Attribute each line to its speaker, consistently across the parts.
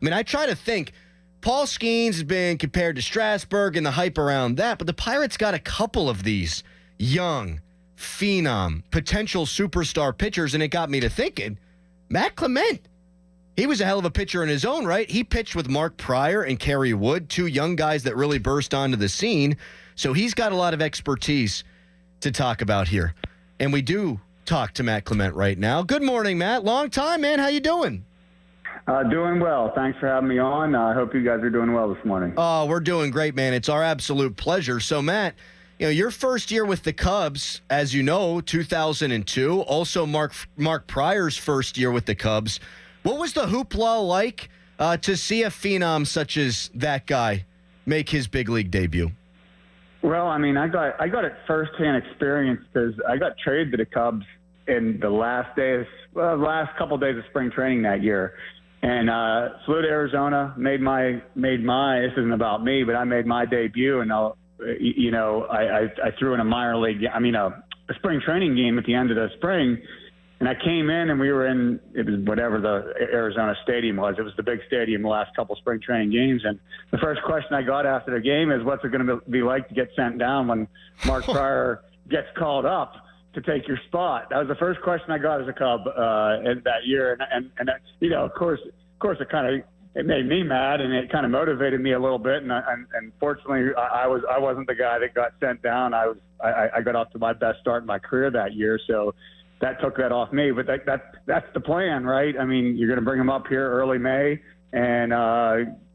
Speaker 1: I mean, I try to think. Paul Skenes has been compared to Strasburg and the hype around that, but the Pirates got a couple of these young, phenom, potential superstar pitchers, and it got me to thinking, Matt Clement, he was a hell of a pitcher in his own right. He pitched with Mark Pryor and Kerry Wood, two young guys that really burst onto the scene, so he's got a lot of expertise to talk about here. And we do talk to Matt Clement right now. Good morning, Matt. Long time, man. How you doing?
Speaker 2: Doing well. Thanks for having me on. I hope you guys are doing well this morning.
Speaker 1: Oh, we're doing great, man. It's our absolute pleasure. So, Matt, your first year with the Cubs, as you know, 2002. Also, Mark Pryor's first year with the Cubs. What was the hoopla like to see a phenom such as that guy make his big league debut?
Speaker 2: Well, I mean, I got it firsthand experience because I got traded to the Cubs in the last couple of days of spring training that year. And flew to Arizona, made my. This isn't about me, but I made my debut, and I threw in a spring training game at the end of the spring, and I came in and we were in, it was whatever the Arizona stadium was. It was the big stadium the last couple of spring training games, and the first question I got after the game is, "What's it going to be like to get sent down when Mark Pryor gets called up to take your spot?" That was the first question I got as a Cub that year, and of course, it made me mad, and it kind of motivated me a little bit. And fortunately, I wasn't the guy that got sent down. I got off to my best start in my career that year, so that took that off me. But that's the plan, right? I mean, you're going to bring him up here early May and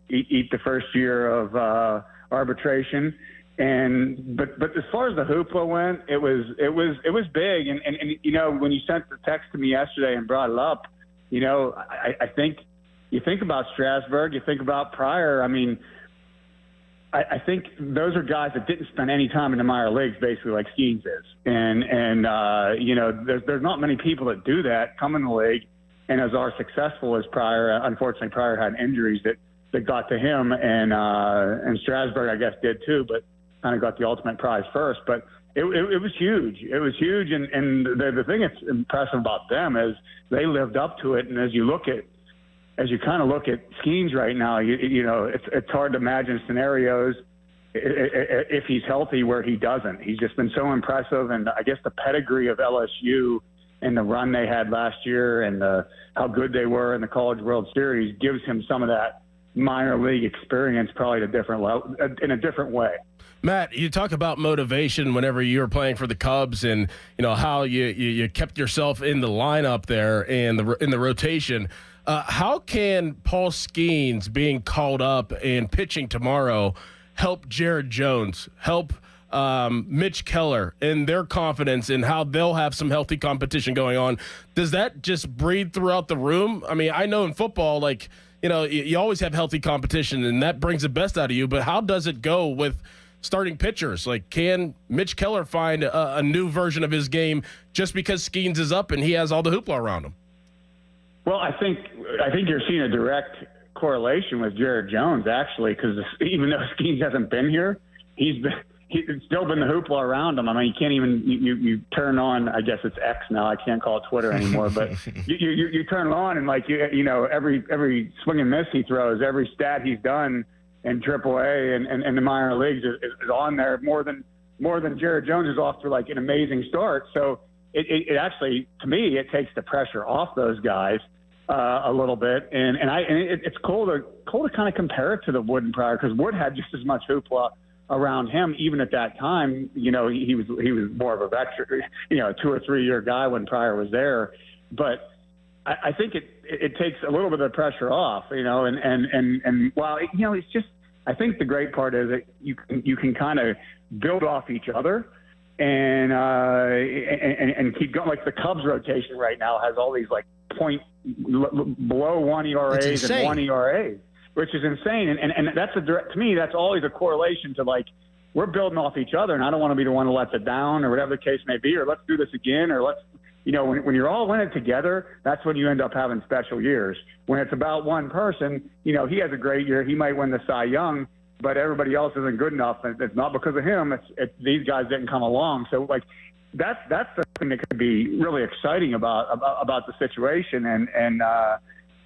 Speaker 2: eat the first year of arbitration. But as far as the hoopla went, it was big. And when you sent the text to me yesterday and brought it up, I think you think about Strasburg, you think about Pryor. I mean, I think those are guys that didn't spend any time in the minor leagues, basically, like Skenes is. And there's not many people that do that, come in the league and are successful as Pryor. Unfortunately, Pryor had injuries that got to him, and Strasburg, I guess, did too, but kind of got the ultimate prize first. But it was huge. It was huge, and the thing that's impressive about them is they lived up to it. And as you kind of look at Skenes right now, it's hard to imagine scenarios if he's healthy where he doesn't. He's just been so impressive, and I guess the pedigree of LSU and the run they had last year and how good they were in the College World Series gives him some of that minor league experience, probably at a different level, in a different way.
Speaker 3: Matt, you talk about motivation whenever you were playing for the Cubs, and how you kept yourself in the lineup there and in the rotation. How can Paul Skenes being called up and pitching tomorrow help Jared Jones, help Mitch Keller and their confidence in how they'll have some healthy competition going on? Does that just breathe throughout the room? I mean, I know in football, you always have healthy competition, and that brings the best out of you. But how does it go with starting pitchers? Can Mitch Keller find a new version of his game just because Skenes is up and he has all the hoopla around him?
Speaker 2: Well, I think you're seeing a direct correlation with Jared Jones, actually, because even though Skenes hasn't been here, he's still been the hoopla around him. I mean, you can't even you turn on. I guess it's X now. I can't call it Twitter anymore. But you turn it on, and every swing and miss he throws, every stat he's done in AAA and the minor leagues is on there more than Jared Jones is off to an amazing start. So it actually, to me, it takes the pressure off those guys a little bit, and it's cool to kind of compare it to the Wood and Pryor, because Wood had just as much hoopla around him even at that time. He was more of a veteran, 2 or 3 year guy when Pryor was there, but I think it takes a little bit of the pressure off, and while it's just, I think the great part is that you can kind of build off each other and keep going. Like the Cubs rotation right now has all these point below 1 ERAs and 1 ERA, which is insane. And that's to me, that's always a correlation to we're building off each other, and I don't want to be the one who lets it down or whatever the case may be, or let's do this again, or let's, when you're all in it together, that's when you end up having special years. When it's about one person, he has a great year, he might win the Cy Young, but everybody else isn't good enough. And it's not because of him. It's these guys didn't come along. So that's the thing that could be really exciting about the situation. And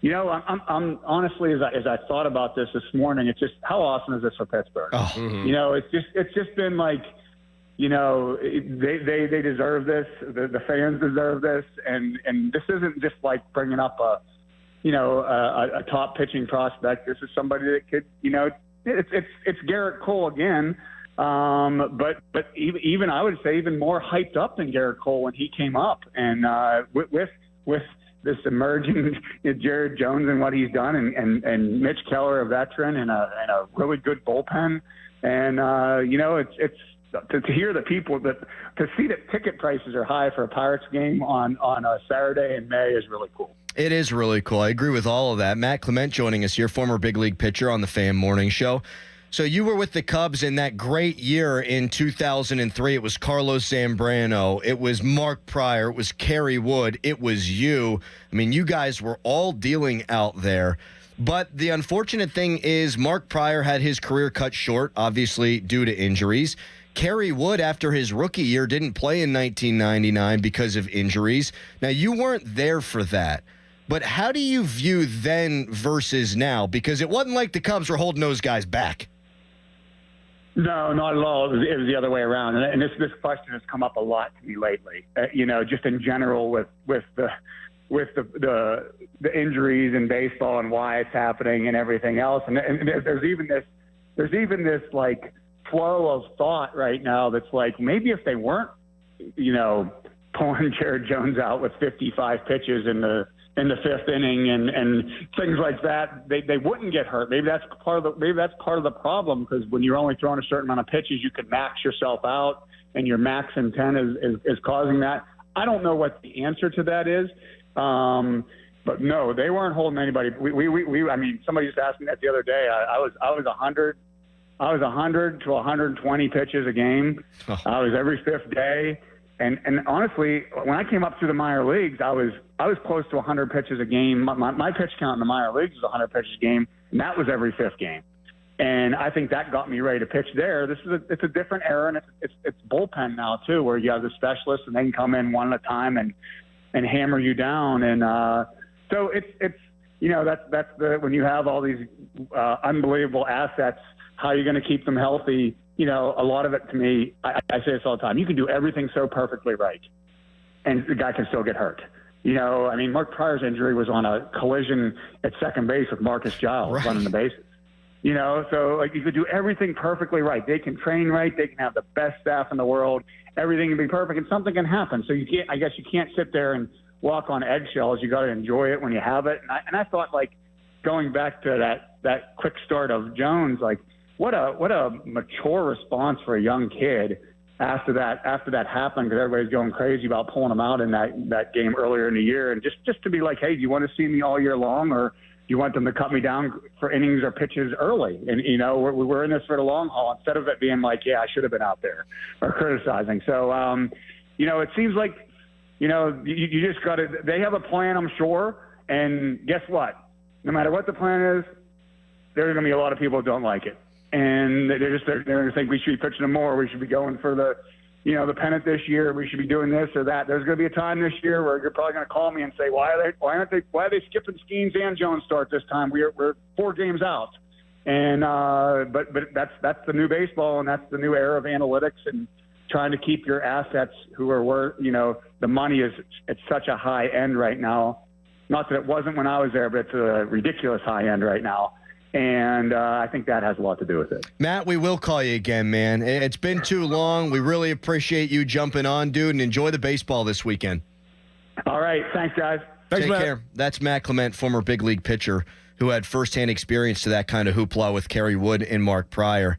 Speaker 2: I'm honestly, as I thought about this morning, it's just how awesome is this for Pittsburgh?
Speaker 1: Oh.
Speaker 2: It's just been like, they deserve this. The fans deserve this, and this isn't just like bringing up a top pitching prospect. This is somebody that could, it's Garrett Cole again. But even I would say even more hyped up than Garrett Cole when he came up, and with this emerging Jared Jones and what he's done, and Mitch Keller, a veteran, and a really good bullpen, and it's to hear the people to see that ticket prices are high for a Pirates game on a Saturday in May is really cool.
Speaker 1: It is really cool. I agree with all of that. Matt Clement joining us here, former big league pitcher on the Fan Morning Show. So you were with the Cubs in that great year in 2003. It was Carlos Zambrano. It was Mark Pryor. It was Kerry Wood. It was you. I mean, you guys were all dealing out there. But the unfortunate thing is Mark Pryor had his career cut short, obviously due to injuries. Kerry Wood, after his rookie year, didn't play in 1999 because of injuries. Now, you weren't there for that. But how do you view then versus now? Because it wasn't like the Cubs were holding those guys back.
Speaker 2: No, not at all. It was the other way around, and this question has come up a lot to me lately. Just in general with the injuries in baseball and why it's happening and everything else. And there's even this like flow of thought right now that's like maybe if they weren't pulling Jared Jones out with 55 pitches in the fifth inning and things like that, they wouldn't get hurt. Maybe that's part of the problem, because when you're only throwing a certain amount of pitches, you can max yourself out, and your max intent is causing that. I don't know what the answer to that is, but no, they weren't holding anybody. I mean, somebody just asked me that the other day. I was 100 to 120 pitches a game.
Speaker 1: Oh.
Speaker 2: I was every fifth day. And honestly, when I came up through the minor leagues, I was close to 100 pitches a game. My pitch count in the minor leagues was 100 pitches a game, and that was every fifth game. And I think that got me ready to pitch there. It's a different era, and it's bullpen now too, where you have the specialists and they can come in one at a time and hammer you down. And so it's that's when you have all these unbelievable assets, how are you going to keep them healthy? A lot of it to me, I say this all the time, you can do everything so perfectly right, and the guy can still get hurt. I mean, Mark Pryor's injury was on a collision at second base with Marcus Giles running the bases. So like you could do everything perfectly right. They can train right. They can have the best staff in the world. Everything can be perfect, and something can happen. So you can't sit there and walk on eggshells. You got to enjoy it when you have it. And I thought, like, going back to that quick start of Jones, like, what a mature response for a young kid after that happened, because everybody's going crazy about pulling him out in that game earlier in the year, and just to be like, hey, do you want to see me all year long, or do you want them to cut me down for innings or pitches early? And we're in this for the long haul, instead of it being like, yeah, I should have been out there, or criticizing. So it seems like you just got to. They have a plan, I'm sure, and guess what? No matter what the plan is, there's going to be a lot of people who don't like it. And they're going to think we should be pitching them more. We should be going for the pennant this year. We should be doing this or that. There's going to be a time this year where you're probably going to call me and say, why are they skipping Skenes and Jones start this time? We're 4 games out. And but that's the new baseball, and that's the new era of analytics and trying to keep your assets who are worth. The money is at such a high end right now. Not that it wasn't when I was there, but it's a ridiculous high end right now. And I think that has a lot to do with it.
Speaker 1: Matt, we will call you again, man. It's been too long. We really appreciate you jumping on, dude, and enjoy the baseball this weekend.
Speaker 2: All right. Thanks, guys.
Speaker 3: Thanks,
Speaker 1: Take
Speaker 3: Matt.
Speaker 1: care. That's Matt Clement, former big league pitcher who had firsthand experience to that kind of hoopla with Kerry Wood and Mark Pryor.